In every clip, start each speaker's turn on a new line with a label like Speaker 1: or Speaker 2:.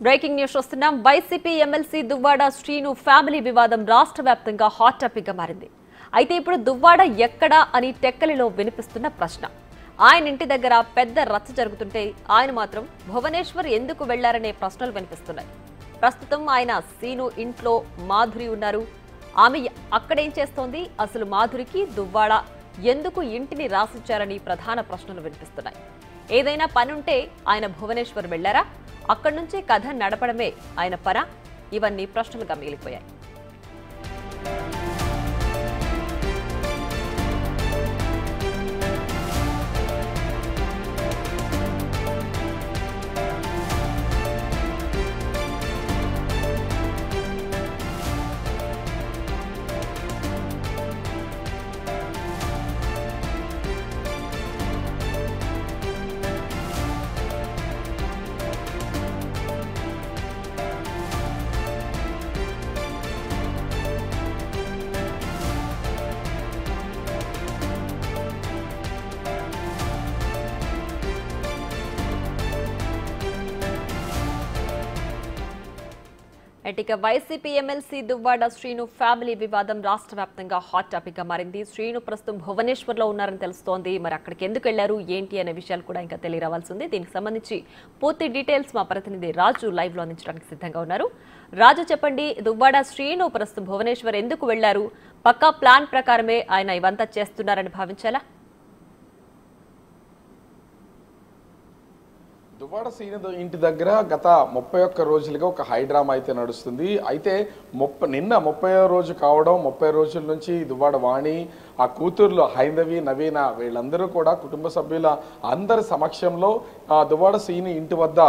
Speaker 1: Breaking news చూస్తున్నాం. YCP MLC Duvvada Srinu family వివాదం రాష్ట్ర వ్యాప్తంగా హాట్ టాపిక్ గా మారింది. అయితే ఇప్పుడు దువ్వాడ ఎక్కడా అని టెక్కలిలో వినిపిస్తున్న ప్రశ్న. ఆయన ఇంటి దగ్గర పెద్ద రచ్చ జరుగుతుంటే ఆయన మాత్రం భువనేశ్వర్ ఎందుకు వెళ్లారనే ప్రశ్నలు వినిపిస్తున్నాయి. ప్రస్తుతం ఆయన శ్రీను ఇంట్లో మాధురి ఉన్నారు. ఆమె అక్కడేం చేస్తోంది, అసలు మాధురికి దువ్వాడ ఎందుకు ఇంటిని రాసిచ్చారని ప్రధాన ప్రశ్నలు వినిపిస్తున్నాయి. ఏదైనా పనుంటే ఆయన భువనేశ్వర్ వెళ్లారా, అక్కడి నుంచే కథ నడపడమే ఆయన పరా, ఇవన్నీ ప్రశ్నలుగా మిగిలిపోయాయి. ఇక YCP MLC Duvvada Srinu family వివాదం రాష్ట్ర వ్యాప్తంగా హాట్ టాపిక్ గా మారింది. శ్రీను ప్రస్తుతం భువనేశ్వర్ లో ఉన్నారని తెలుస్తోంది. మరి అక్కడికి ఎందుకు వెళ్లారు, ఏంటి అనే విషయాలు కూడా ఇంకా తెలియరావాల్సి ఉంది. దీనికి సంబంధించి పూర్తి డీటెయిల్స్ మా ప్రతినిధి రాజు లైవ్ లో అందించడానికి సిద్ధంగా ఉన్నారు. రాజు, చెప్పండి, దువ్వాడ శ్రీను ప్రస్తుతం భువనేశ్వర్ ఎందుకు వెళ్లారు? పక్కా ప్లాన్ ప్రకారమే ఆయన ఇవంతా చేస్తున్నారని భావించాలా?
Speaker 2: దువ్వాడ శ్రీను ఇంటి దగ్గర గత 31 రోజులుగా ఒక హైడ్రామా అయితే నడుస్తుంది. అయితే నిన్న 30వ రోజు కావడం, 30 రోజుల నుంచి దువ్వాడ వాణి, ఆ కూతుర్లు హైందవి, నవీన వీళ్ళందరూ కూడా కుటుంబ సభ్యుల అందరి సమక్షంలో దువ్వాడ శ్రీను ఇంటి వద్ద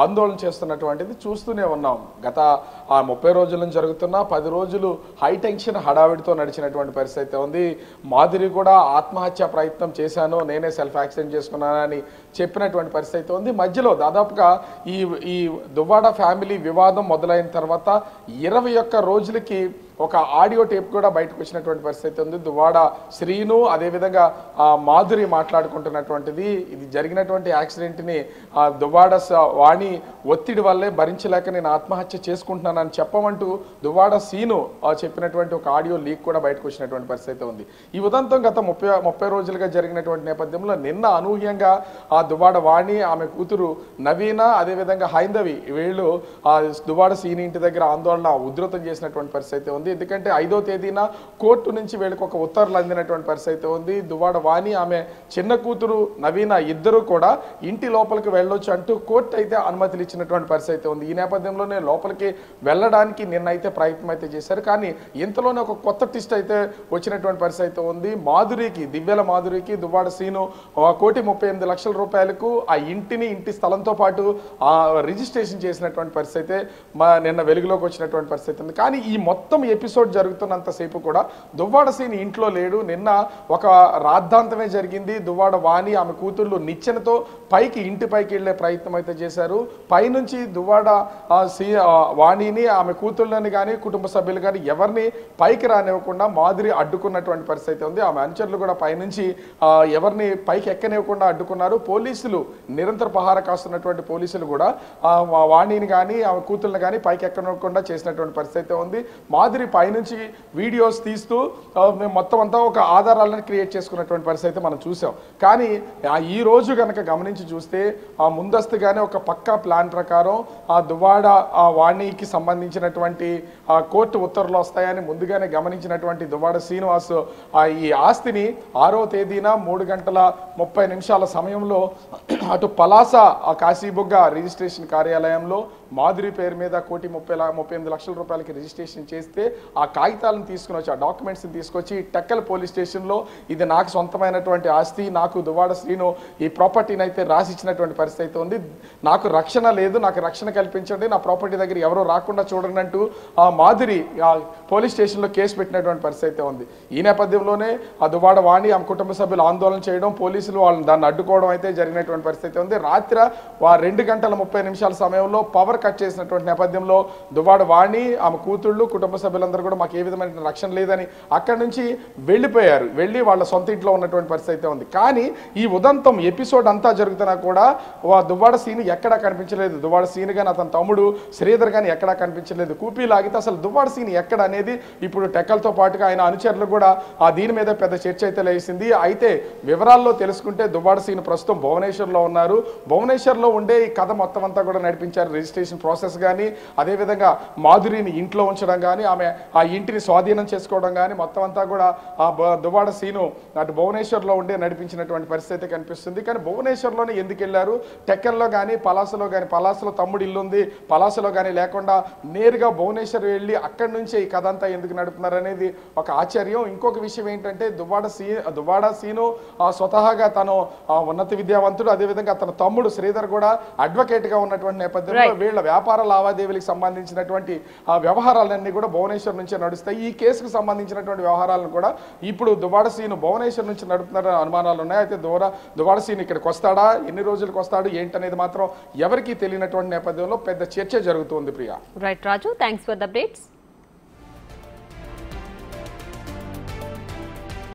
Speaker 2: ఆందోళన చేస్తున్నటువంటిది చూస్తూనే ఉన్నాం. గత 30 రోజుల నుంచి జరుగుతున్న 10 రోజులు హై టెన్షన్ హడావిడితో నడిచినటువంటి పరిస్థితి అయితే ఉంది. మాధురి కూడా ఆత్మహత్య ప్రయత్నం చేశాను, నేనే సెల్ఫ్ యాక్సిడెంట్ చేసుకున్నానని చెప్పినటువంటి పరిస్థితి అయితే ఉంది. మధ్యలో దాదాపుగా ఈ దువ్వాడ ఫ్యామిలీ వివాదం మొదలైన తర్వాత 21 రోజులకి ఒక ఆడియో టేప్ కూడా బయటకు వచ్చినటువంటి పరిస్థితి ఉంది. దువ్వాడ శ్రీను అదేవిధంగా మాధురి మాట్లాడుకుంటున్నటువంటిది, ఇది జరిగినటువంటి యాక్సిడెంట్ని దువ్వాడ వాణి ఒత్తిడి వల్లే భరించలేక నేను ఆత్మహత్య చేసుకుంటున్నానని చెప్పమంటూ దువ్వాడ శ్రీను చెప్పినటువంటి ఒక ఆడియో లీక్ కూడా బయటకు వచ్చినటువంటి పరిస్థితి ఉంది. ఈ ఉదంతం గత 30 రోజులుగా జరిగినటువంటి నేపథ్యంలో నిన్న అనూహ్యంగా దువ్వాడ వాణి, ఆమె కూతురు నవీన, అదేవిధంగా హైందవి వీళ్ళు దువ్వాడ శ్రీను ఇంటి దగ్గర ఆందోళన ఉధృతం చేసినటువంటి పరిస్థితి ఉంది. ఎందుకంటే 5వ తేదీన కోర్టు నుంచి వీళ్ళకి ఒక ఉత్తర్వులు అందినటువంటి పరిస్థితి ఉంది. దువ్వాడ వాణి, ఆమె చిన్న కూతురు నవీన ఇద్దరు కూడా ఇంటి లోపలికి వెళ్ళొచ్చు అంటూ కోర్టు అయితే అనుమతులు ఇచ్చినటువంటి పరిస్థితి ఉంది. ఈ నేపథ్యంలోనే లోపలికి వెళ్ళడానికి నిన్నైతే ప్రయత్నం అయితే చేశారు. కానీ ఇంతలోనే ఒక కొత్త ట్విస్ట్ అయితే వచ్చినటువంటి పరిస్థితి ఉంది. మాధురికి, దివ్యల మాధురికి దువ్వాడ శ్రీను 1,38,00,000 రూపాయలకు ఆ ఇంటి స్థలంతో పాటు రిజిస్ట్రేషన్ చేసినటువంటి పరిస్థితి నిన్న వెలుగులోకి వచ్చినటువంటి పరిస్థితి ఉంది. కానీ ఈ మొత్తం ఎపిసోడ్ జరుగుతున్నంతసేపు కూడా దువ్వాడ శ్రీను ఇంట్లో లేడు. నిన్న ఒక రాద్ధాంతమే జరిగింది. దువ్వాడ వాణి, ఆమె కూతుర్లు నిచ్చెనతో ఇంటి పైకి వెళ్లే ప్రయత్నం అయితే చేశారు. పైనుంచి దువ్వాడ వాణిని, ఆమె కూతుర్లని కానీ కుటుంబ సభ్యులు కానీ ఎవరిని పైకి రానివ్వకుండా మాధురి అడ్డుకున్నటువంటి పరిస్థితి ఉంది. ఆమె అనుచరులు కూడా పైనుంచి ఎవరిని పైకి ఎక్కనివ్వకుండా అడ్డుకున్నారు. పోలీసులు, నిరంతర పహార కాస్తున్నటువంటి పోలీసులు కూడా వాణిని కానీ ఆమె కూతుర్లను కానీ పైకి ఎక్కనివ్వకుండా చేసినటువంటి పరిస్థితి ఉంది. మాధురి పైనుంచి వీడియోస్ తీస్తూ మొత్తం అంతా ఒక ఆధారాలను క్రియేట్ చేసుకున్నటువంటి పరిస్థితి మనం చూసాం. కానీ ఈ రోజు కనుక గమనించి చూస్తే ముందస్తుగానే ఒక పక్కా ప్లాన్ ప్రకారం దువ్వాడ వాణికి సంబంధించినటువంటి కోర్టు ఉత్తర్వులు వస్తాయని ముందుగానే గమనించినటువంటి దువ్వాడ శ్రీనివాస్ ఈ ఆస్తిని 6వ తేదీన 3:30 సమయంలో అటు పలాస కాశీబుగ్గ రిజిస్ట్రేషన్ కార్యాలయంలో మాధురి పేరు మీద 1,38,00,000 రూపాయలకి రిజిస్ట్రేషన్ చేస్తే ఆ కాగితాలను తీసుకుని వచ్చి, ఆ డాక్యుమెంట్స్ని తీసుకొచ్చి టెక్కల్ పోలీస్ స్టేషన్లో ఇది నాకు సొంతమైనటువంటి ఆస్తి, నాకు దువ్వాడ శ్రీను ఈ ప్రాపర్టీని అయితే రాసిచ్చినటువంటి పరిస్థితి ఉంది, నాకు రక్షణ లేదు, నాకు రక్షణ కల్పించండి, నా ప్రాపర్టీ దగ్గర ఎవరో రాకుండా చూడండి అంటూ మాధురి పోలీస్ స్టేషన్లో కేసు పెట్టినటువంటి పరిస్థితి ఉంది. ఈ నేపథ్యంలోనే ఆ దువ్వాడ వాణి, ఆమె కుటుంబ సభ్యులు ఆందోళన చేయడం, పోలీసులు వాళ్ళని దాన్ని అడ్డుకోవడం అయితే జరిగినటువంటి పరిస్థితి ఉంది. రాత్రి 2:30 సమయంలో పవర్ కట్ చేసినటువంటి నేపథ్యంలో దువ్వాడ వాణి, ఆమె కూతుళ్ళు, కుటుంబ సభ్యులు సభ్యులందరూ కూడా మాకు ఏ విధమైన రక్షణ లేదని అక్కడి నుంచి వెళ్ళి వాళ్ళ సొంత ఇంట్లో ఉన్నటువంటి పరిస్థితి అయితే ఉంది. కానీ ఈ ఉదంతం ఎపిసోడ్ అంతా జరుగుతున్నా కూడా దువ్వాడ సీన్ ఎక్కడా కనిపించలేదు. దువ్వాడ సీన్ కానీ అతని తమ్ముడు శ్రీధర్ కానీ ఎక్కడా కనిపించలేదు. కూపీ లాగితే అసలు దువ్వాడ సీన్ ఎక్కడ అనేది ఇప్పుడు టెక్కలతో పాటుగా ఆయన అనుచరులు కూడా దీని మీద పెద్ద చర్చ అయితే లేచింది. అయితే వివరాల్లో తెలుసుకుంటే దువ్వాడ సీన్ ప్రస్తుతం భువనేశ్వర్లో ఉన్నారు. భువనేశ్వర్లో ఉండే ఈ కథ మొత్తం అంతా కూడా నడిపించారు. రిజిస్ట్రేషన్ ప్రాసెస్ కానీ, అదేవిధంగా మాధురిని ఇంట్లో ఉంచడం కానీ, ఆమె ఆ ఇంటిని స్వాధీనం చేసుకోవడం కానీ మొత్తం అంతా కూడా దువ్వాడ సీను అటు భువనేశ్వర్లో ఉండే నడిపించినటువంటి పరిస్థితి కనిపిస్తుంది. కానీ భువనేశ్వర్లోనే ఎందుకు వెళ్ళారు? టెక్కల్లో కానీ పలాసలో కానీ, పలాసలో తమ్ముడు ఇల్లు ఉంది, పలాసలో కానీ లేకుండా నేరుగా భువనేశ్వర్ వెళ్ళి అక్కడి నుంచే ఈ కథ అంతా ఎందుకు నడుపుతున్నారు అనేది ఒక ఆశ్చర్యం. ఇంకొక విషయం ఏంటంటే దువ్వాడ సీను స్వతహాగా తను ఉన్నత విద్యావంతుడు, అదేవిధంగా తన తమ్ముడు శ్రీధర్ కూడా అడ్వకేట్ గా ఉన్నటువంటి నేపథ్యంలో వీళ్ళ వ్యాపార లావాదేవీలకు సంబంధించినటువంటి వ్యవహారాలన్నీ కూడా భువనేశ్వర్ నుంచే నడుస్తాయి. ఈ కేసుకు సంబంధించినటువంటి వ్యవహారాలను కూడా ఇప్పుడు దువ్వాడ సీను భువనేశ్వర్ నుంచి నడుపుతున్నారని అనుమానాలు ఉన్నాయి. అయితే దువ్వాడ సీను ఇక్కడికి వస్తాడా, ఎన్ని రోజులకు వస్తాడు ఏంటనేది మాత్రం ఎవరికీ తెలియనటువంటి నేపథ్యంలో పెద్ద చర్చ జరుగుతుంది. Priya.
Speaker 1: Right Raju, thanks for the updates.